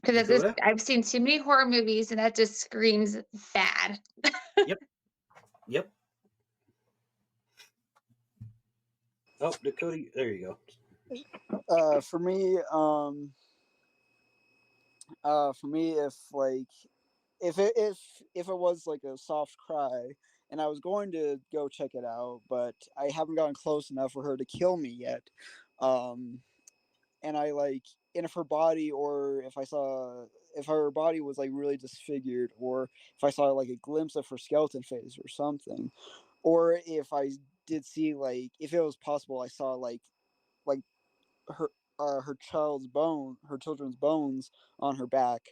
Because I've seen too many horror movies, and that just screams bad. Yep. Oh, Dakota, there you go. For me, if it was like a soft cry, and I was going to go check it out, but I haven't gotten close enough for her to kill me yet, and and if her body, or if her body was like really disfigured, or if I saw like a glimpse of her skeleton face or something, or if I did see, like, if it was possible, I saw like her children's bones on her back,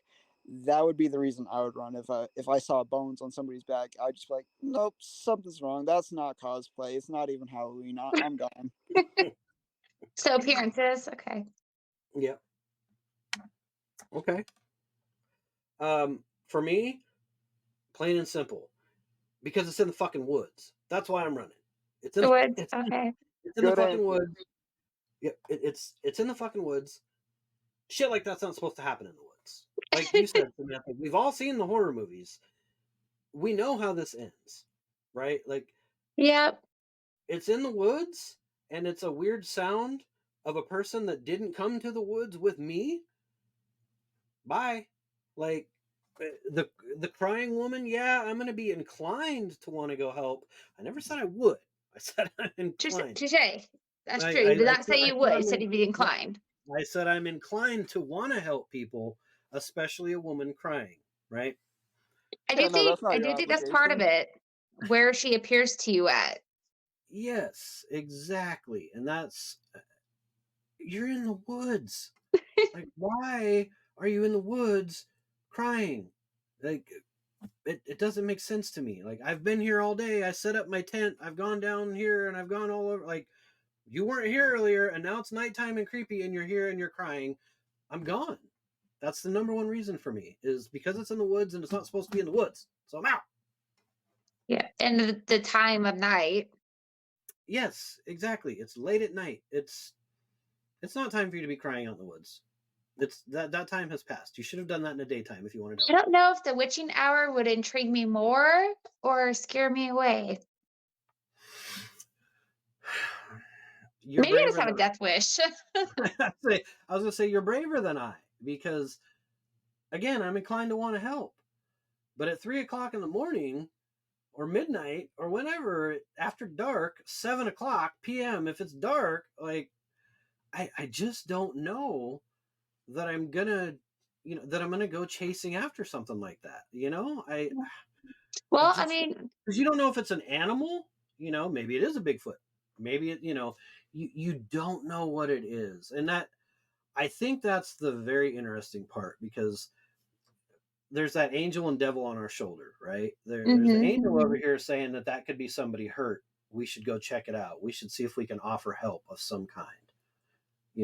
that would be the reason I would run. If I saw bones on somebody's back, I'd just be like, nope, something's wrong. That's not cosplay. It's not even Halloween. I'm gone. So appearances, okay. Yeah. Okay. For me, plain and simple, because it's in the fucking woods. That's why I'm running. It's in the woods. It's in the fucking woods. Yeah, it's in the fucking woods. Shit like that's not supposed to happen in the woods. Like you said, Samantha, we've all seen the horror movies. We know how this ends, right? Like, yep. It's in the woods, and it's a weird sound of a person that didn't come to the woods with me. Bye. Like, the crying woman, yeah, I'm going to be inclined to want to go help. I never said I would. I said I'm inclined. Touche. That's true. You did not say you would. You said you'd be inclined. I said I'm inclined to want to help people, especially a woman crying, right? I do think that's part of it, where she appears to you at. Yes, exactly. And that's, you're in the woods. Like, why are you in the woods crying? Like, it doesn't make sense to me. Like, I've been here all day. I set up my tent. I've gone down here and I've gone all over. Like, you weren't here earlier, and now it's nighttime and creepy, and you're here and you're crying. I'm gone. That's the number one reason for me, is because it's in the woods and it's not supposed to be in the woods. So I'm out. Yeah, and the time of night. Yes, exactly. It's late at night. It's not time for you to be crying out in the woods. It's that time has passed. You should have done that in the daytime if you wanted to. I don't know if the witching hour would intrigue me more or scare me away. Maybe I just have a death wish. I was going to say, you're braver than I, because, again, I'm inclined to want to help. But at 3 o'clock in the morning, or midnight, or whenever, after dark, 7 o'clock p.m., if it's dark, like, I just don't know that I'm going to go chasing after something like that. Well, because you don't know if it's an animal, maybe it is a Bigfoot. Maybe it, you don't know what it is. And that, I think that's the very interesting part, because there's that angel and devil on our shoulder, right? There's an angel over here saying that could be somebody hurt. We should go check it out. We should see if we can offer help of some kind,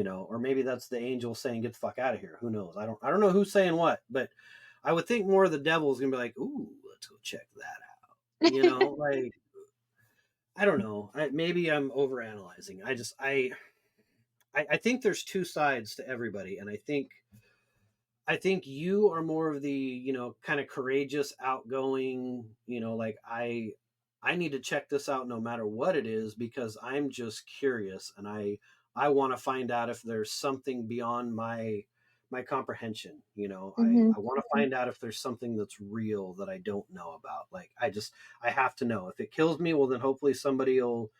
or maybe that's the angel saying, get the fuck out of here. Who knows? I don't know who's saying what, but I would think more of the devil is going to be like, ooh, to go check that out. You know, like, I don't know. Maybe I'm overanalyzing. I think there's two sides to everybody, and I think you are more of the, kind of courageous, outgoing, like I need to check this out no matter what it is because I'm just curious and I want to find out if there's something beyond my comprehension. I want to find out if there's something that's real that I don't know about. Like I have to know. If it kills me, well then hopefully somebody will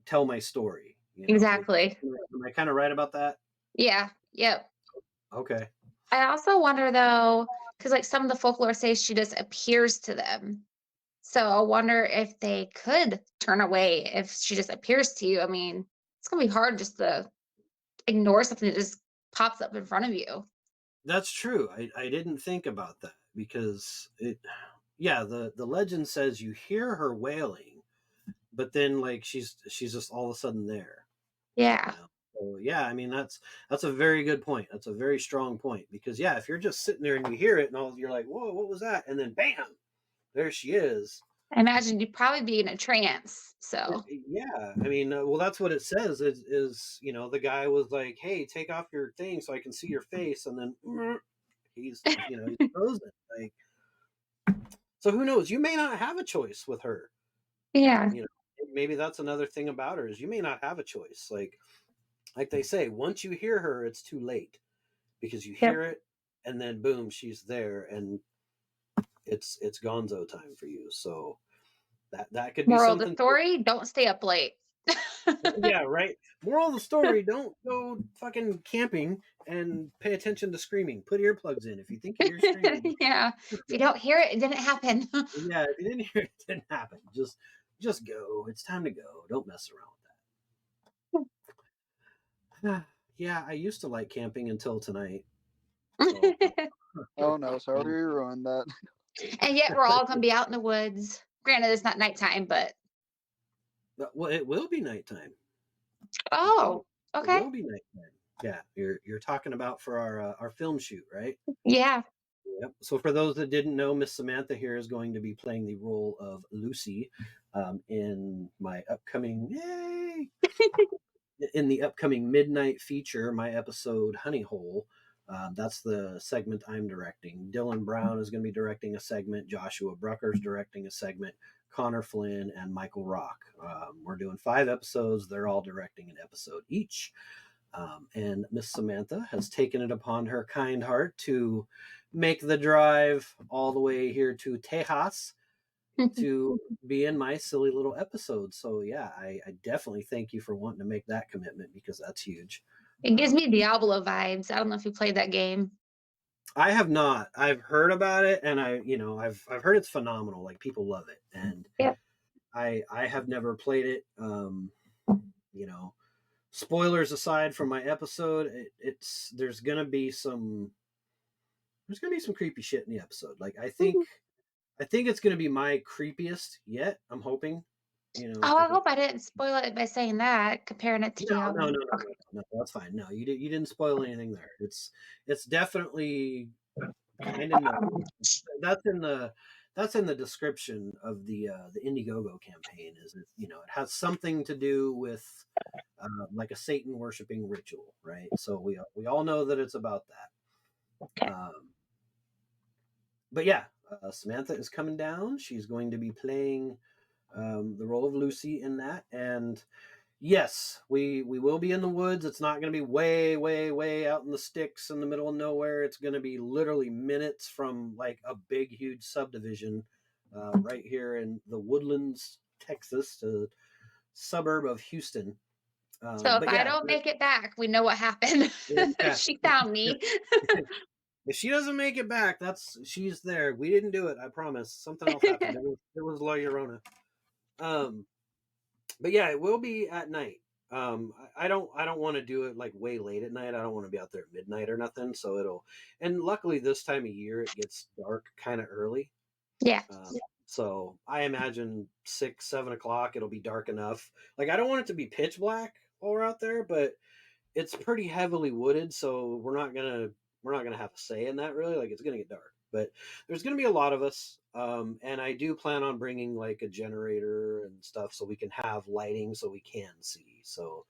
tell my story. Exactly. Am I kind of right about that? Yeah. Yep. Okay. I also wonder though, because like some of the folklore say she just appears to them. So I wonder if they could turn away if she just appears to you. I mean, it's gonna be hard just to ignore something that just pops up in front of you. That's true. I didn't think about that because the legend says you hear her wailing, but then like she's just all of a sudden there. Yeah. So yeah, I mean that's a very good point. That's a very strong point because if you're just sitting there and you hear it and all you're like, whoa, what was that? And then bam, there she is. I imagine you'd probably be in a trance. So Yeah, I mean, well, that's what it says. Is the guy was like, "Hey, take off your thing so I can see your face," and then he's he's frozen. Like, so who knows? You may not have a choice with her. yeah. Maybe that's another thing about her is you may not have a choice. Like they say, once you hear her, it's too late because you hear it, and then boom, she's there, and it's gonzo time for you. So that could be Moral of the something. story, don't stay up late. Yeah, right. Moral of the story: don't go fucking camping and pay attention to screaming. Put earplugs in if you think you hear screaming. Yeah. If you don't hear it, it didn't happen. Yeah, if you didn't hear it, it didn't happen. Just go. It's time to go. Don't mess around with that. Yeah, I used to like camping until tonight. So, Oh no, sorry to ruin that. And yet we're all gonna be out in the woods. Granted, it's not nighttime, but well, it will be nighttime. oh, It okay. will be nighttime. Yeah, you're talking about for our film shoot, right? Yeah. Yep. So for those that didn't know, Miss Samantha here is going to be playing the role of Lucy in my upcoming in the upcoming midnight feature, my episode Honey Hole. That's the segment I'm directing. Dylan Brown is going to be directing a segment. Joshua Brucker's directing a segment. Connor Flynn and Michael Rock. We're doing 5 episodes. They're all directing an episode each. And Miss Samantha has taken it upon her kind heart to make the drive all the way here to Tejas to be in my silly little episode. So yeah, I definitely thank you for wanting to make that commitment because that's huge. It gives me Diablo vibes. I don't know if you played that game. I have not. I've heard about it, and I've heard it's phenomenal. Like people love it, and I have never played it. Spoilers aside from my episode, there's gonna be some creepy shit in the episode. Like I think it's gonna be my creepiest yet. I'm hoping. Oh, I hope I didn't spoil it by saying that, comparing it to Diablo. No, that's fine. No, you didn't spoil anything there. It's definitely kind of that's in the description of the Indiegogo campaign. Is it has something to do with like a Satan worshiping ritual, right? So we all know that it's about that. Okay. But yeah, Samantha is coming down. She's going to be playing the role of Lucy in that, and yes, we will be in the woods. It's not going to be way, way, way out in the sticks in the middle of nowhere. It's going to be literally minutes from like a big, huge subdivision right here in the Woodlands, Texas, a suburb of Houston. So if I don't make it back, we know what happened. Yeah. She found me. If she doesn't make it back, she's there. We didn't do it. I promise. Something else happened. It was Llorona. But yeah, it will be at night. I don't want to do it like way late at night. I don't want to be out there at midnight or nothing. So and luckily this time of year it gets dark kind of early. Yeah. So I imagine 6, 7 o'clock it'll be dark enough. Like I don't want it to be pitch black while we're out there, but it's pretty heavily wooded, so we're not gonna have a say in that really. Like it's gonna get dark. But there's going to be a lot of us, and I do plan on bringing like a generator and stuff so we can have lighting so we can see. So,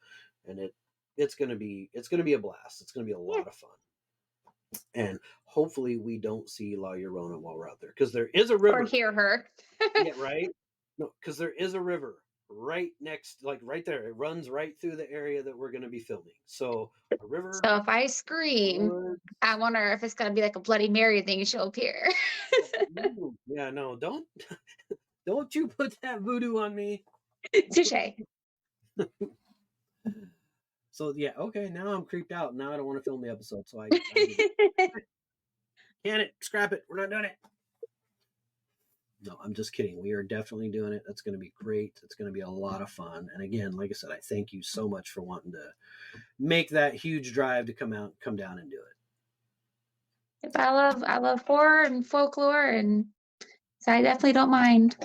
and it's going to be a blast. It's going to be a Yeah. lot of fun, and hopefully we don't see La Llorona while we're out there because there is a river. Or hear her. Yeah, right. No, because there is a river right next, like right there. It runs right through the area that we're going to be filming. So a river. So if I scream, woods. I wonder if it's gonna be like a Bloody Mary thing she'll appear. Ooh, yeah, no, don't you put that voodoo on me. Touche. So yeah, okay. Now I'm creeped out. Now I don't want to film the episode. So I can it scrap it. We're not doing it. No, I'm just kidding. We are definitely doing it. That's going to be great. It's going to be a lot of fun. And again, like I said, I thank you so much for wanting to make that huge drive to come down and do it. I love horror and folklore, and so I definitely don't mind.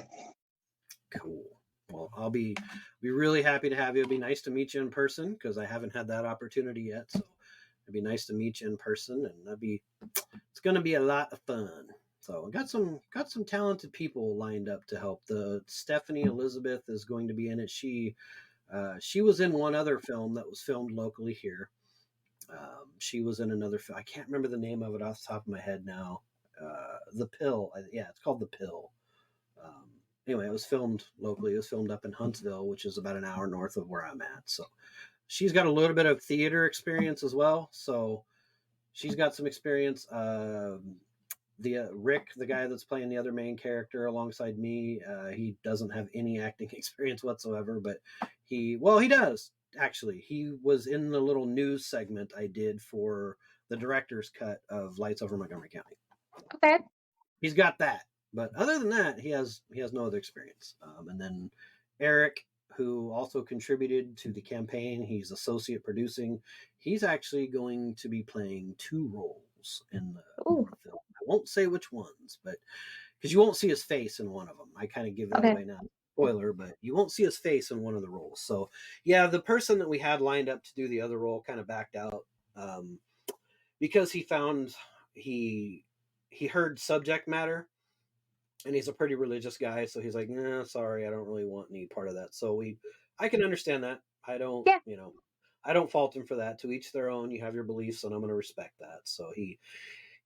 Cool. Well, I'll be really happy to have you. It'd be nice to meet you in person because I haven't had that opportunity yet. So it'd be nice to meet you in person, and it's going to be a lot of fun. So I got some talented people lined up to help. The Stephanie Elizabeth is going to be in it. She was in one other film that was filmed locally here. She was in another film. I can't remember the name of it off the top of my head now. The Pill. Yeah, it's called The Pill. Anyway, it was filmed locally. It was filmed up in Huntsville, which is about an hour north of where I'm at. So she's got a little bit of theater experience as well. So she's got some experience. Rick, the guy that's playing the other main character alongside me, he doesn't have any acting experience whatsoever, but he does actually. He was in the little news segment I did for the director's cut of Lights Over Montgomery County. Okay. He's got that, but other than that, he has no other experience. And then Eric, who also contributed to the campaign, he's associate producing. He's actually going to be playing 2 roles in the film. I won't say which ones, but because you won't see his face in one of them. I kind of give that away now. Spoiler, but you won't see his face in one of the roles. So yeah, the person that we had lined up to do the other role kind of backed out because he found he heard subject matter, and he's a pretty religious guy, so he's like, nah, sorry, I don't really want any part of that. So I can understand that. I don't, I don't fault him for that. To each their own. You have your beliefs, and I'm going to respect that. So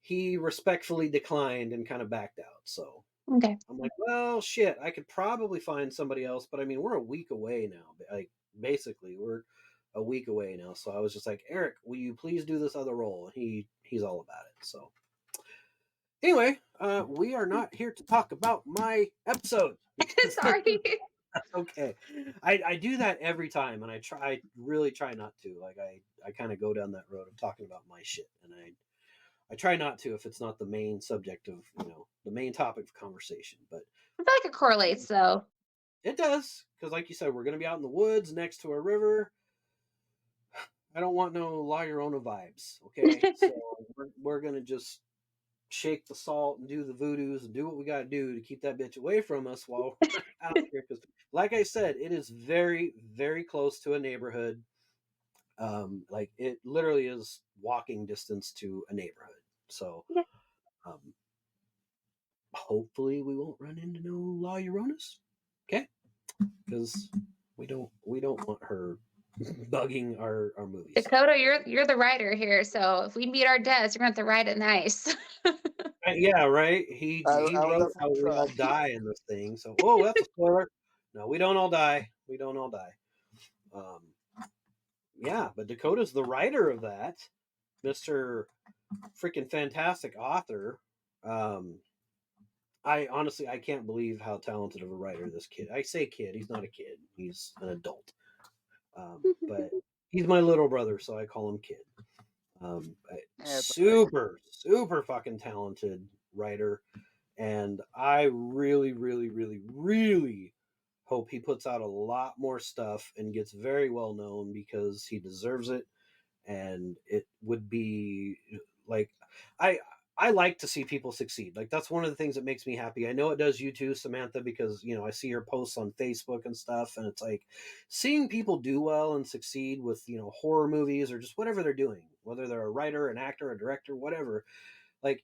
he respectfully declined and kind of backed out. So okay, I'm like, well, shit, I could probably find somebody else, but I mean, we're a week away now. Like, basically, we're a week away now. So I was just like, Eric, will you please do this other role? And he's all about it. So anyway, we are not here to talk about my episode. sorry. Okay, I do that every time, and I really try not to. Like I kind of go down that road of talking about my shit, and I try not to if it's not the main subject of the main topic of conversation. But I feel like it correlates though. It does, because like you said, we're going to be out in the woods next to a river. I don't want no La Llorona vibes. Okay, so we're going to just shake the salt and do the voodoos and do what we got to do to keep that bitch away from us while we're out here. Because, like I said, it is very, very close to a neighborhood. Like it literally is walking distance to a neighborhood. So, hopefully, we won't run into no La Lloronas. Okay, because we don't want her bugging our movies. Dakota, you're the writer here, so if we meet our deaths, you're gonna have to write it nice. Yeah, right. He wrote how we all die in this thing. So, that's a spoiler. No, we don't all die. We don't all die. Yeah, but Dakota's the writer of that, Mr. Freaking fantastic author. I honestly can't believe how talented of a writer this kid. I say kid, he's not a kid. He's an adult. But he's my little brother, so I call him kid. Super fucking talented writer, and I really, really, really, really hope he puts out a lot more stuff and gets very well known because he deserves it. And it would be like I like to see people succeed. Like that's one of the things that makes me happy. I know it does you too, Samantha, because I see your posts on Facebook and stuff, and it's like seeing people do well and succeed with horror movies or just whatever they're doing, whether they're a writer, an actor, a director, whatever. Like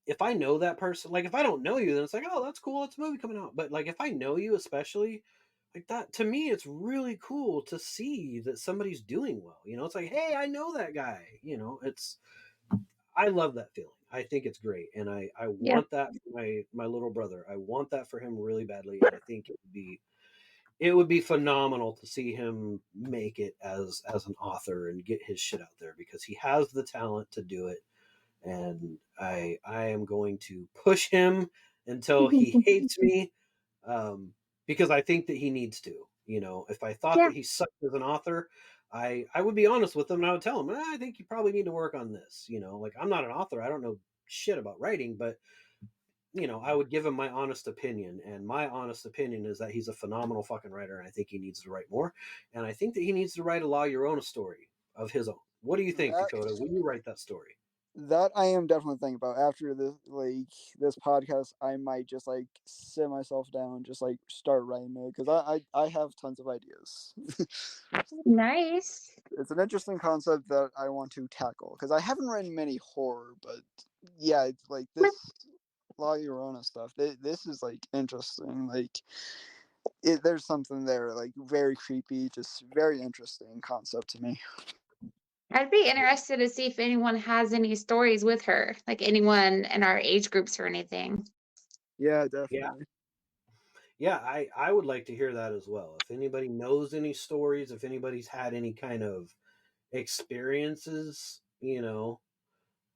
if I know that person, like if I don't know you, then it's like, oh, that's cool, it's a movie coming out. But like if I know you, especially like that, to me, it's really cool to see that somebody's doing well. You know, it's like, hey, I know that guy. You know, I love that feeling. I think it's great, and I Yeah. want that for my little brother. I want that for him really badly, and I think it would be phenomenal to see him make it as an author and get his shit out there because he has the talent to do it, and I am going to push him until he hates me, because I think that he needs to. You know, if I thought Yeah. that he sucked as an author, I would be honest with him and I would tell him, I think you probably need to work on this. You know, like I'm not an author, I don't know shit about writing, but you know, I would give him my honest opinion, and my honest opinion is that he's a phenomenal fucking writer, and I think he needs to write more, and I think that he needs to write a La Llorona story of his own. What do you think, That Dakota? Will you write that story? that I am definitely thinking about. After this podcast, I might just like sit myself down, just like start writing it because I have tons of ideas. Nice. It's an interesting concept that I want to tackle because I haven't written many horror, but yeah, it's like this La Llorona stuff. This is like interesting. Like there's something there, like very creepy, just very interesting concept to me. I'd be interested to see if anyone has any stories with her, like anyone in our age groups or anything. Yeah, Yeah, definitely. yeah, I would like to hear that as well. If anybody knows any stories, if anybody's had any kind of experiences, you know,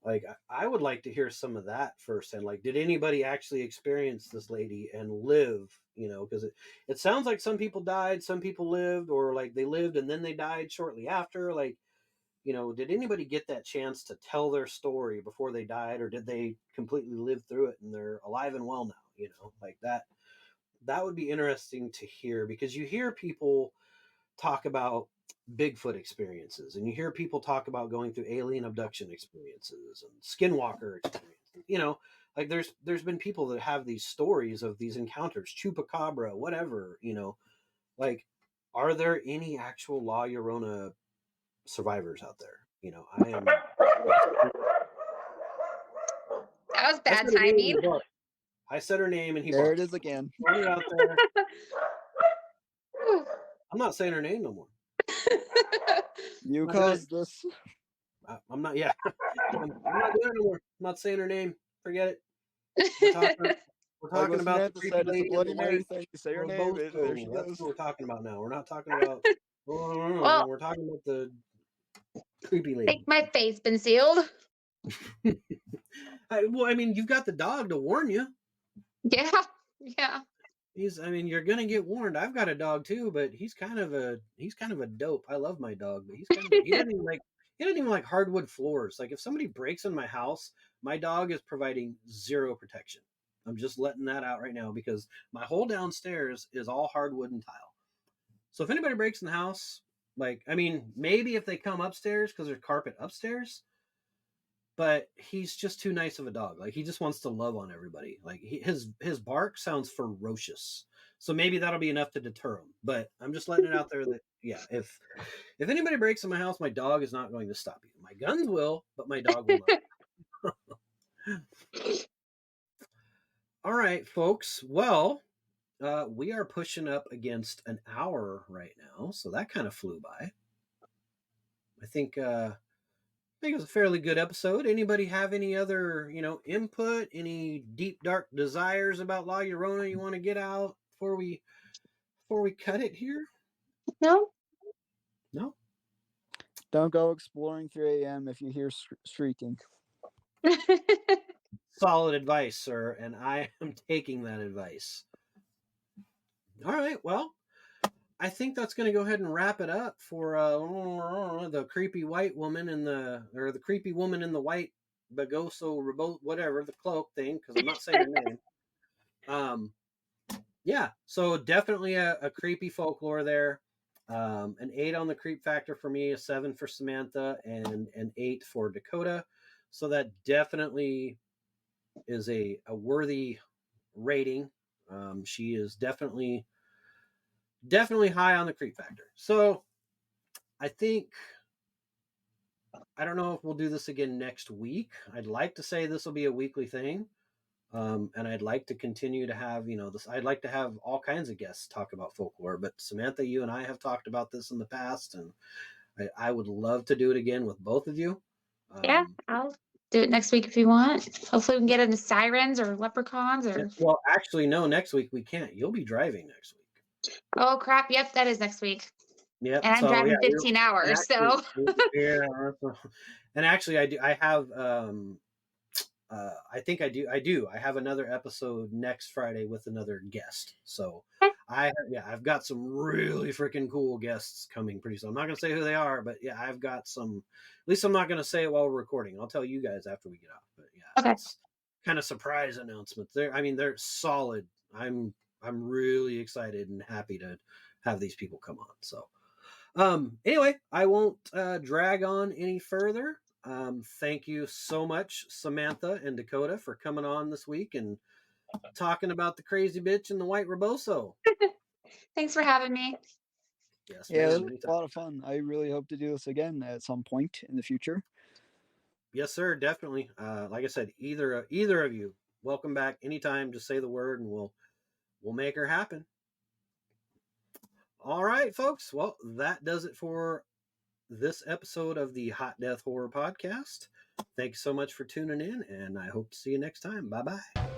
like I would like to hear some of that first. And like, did anybody actually experience this lady and live? You know, because it sounds like some people died, some people lived, or like they lived and then they died shortly after. Like, you know, did anybody get that chance to tell their story before they died, or did they completely live through it and they're alive and well now? You know, like that would be interesting to hear because you hear people talk about Bigfoot experiences and you hear people talk about going through alien abduction experiences and skinwalker experiences. You know, like there's been people that have these stories of these encounters, chupacabra, whatever, you know, like are there any actual La Llorona survivors out there? You know, That was I bad said her name in timing. the book. I said her name and he There it barked. is again. Throwing it out there. I'm not saying her name no more. You I'm not doing it. caused this. I'm not. Yeah, I'm not doing it no more. I'm not saying her name. Forget it. We're talking. We're Like talking what about the Samantha creepy said, it's a lady in the Bloody Mary white thing. You say her name, there she bozo. That's goes. what we're talking about now. We're not talking about. Well, We're talking about the creepy I think lady. my fate's been sealed. Well, I mean, you've got the dog to warn you. Yeah. Yeah. I mean, you're gonna get warned. I've got a dog too, but he's kind of a dope. I love my dog, but he doesn't even like hardwood floors. Like if somebody breaks in my house, my dog is providing zero protection. I'm just letting that out right now because my whole downstairs is all hardwood and tile. So if anybody breaks in the house, like I mean, maybe if they come upstairs because there's carpet upstairs, but he's just too nice of a dog. Like he just wants to love on everybody. Like his bark sounds ferocious. So maybe that'll be enough to deter him. But I'm just letting it out there that yeah, if anybody breaks in my house, my dog is not going to stop you. My guns will, but my dog will not. All right, folks. Well, we are pushing up against an hour right now, so that kind of flew by. I think it was a fairly good episode. Anybody have any other, input, any deep dark desires about La Llorona you want to get out before we cut it here? No. No? Don't go exploring 3 a.m. if you hear shrieking. Solid advice, sir, and I am taking that advice. All right, well, I think that's going to go ahead and wrap it up for the creepy white woman or the creepy woman in the white bagoso whatever the cloak thing because I'm not saying her name. Yeah, so definitely a creepy folklore there. An 8 on the creep factor for me, a 7 for Samantha, and an 8 for Dakota. So that definitely is a worthy rating. She is definitely high on the creep factor. So I think I don't know if we'll do this again next week. I'd like to say this will be a weekly thing. And I'd like to continue to have, this. I'd like to have all kinds of guests talk about folklore. But Samantha, you and I have talked about this in the past, and I would love to do it again with both of you. Yeah, I'll do it next week if you want. Hopefully we can get into sirens or leprechauns or. Well, actually, no. Next week we can't. You'll be driving next week. Oh crap! Yep, that is next week. Yep. And I'm So driving yeah, 15 hours, so. yeah. And actually, I do. I have. I think I do. I have another episode next Friday with another guest. So I've got some really freaking cool guests coming pretty soon. I'm not gonna say who they are, but yeah, I've got some. At least I'm not gonna say it while we're recording. I'll tell you guys after we get off. But yeah, Okay. it's kind of surprise announcements. They're solid. I'm really excited and happy to have these people come on. So anyway, I won't drag on any further. Thank you so much, Samantha and Dakota, for coming on this week and talking about the crazy bitch and the white reboso. Thanks for having me. Yes, Yeah, ma'am. it was a lot of fun. I really hope to do this again at some point in the future. Yes, sir. Definitely. Like I said, either of you, welcome back anytime. Just say the word, and we'll make her happen. All right, folks. Well, that does it for this episode of the Hot Death Horror Podcast. Thanks so much for tuning in, and I hope to see you next time. Bye-bye.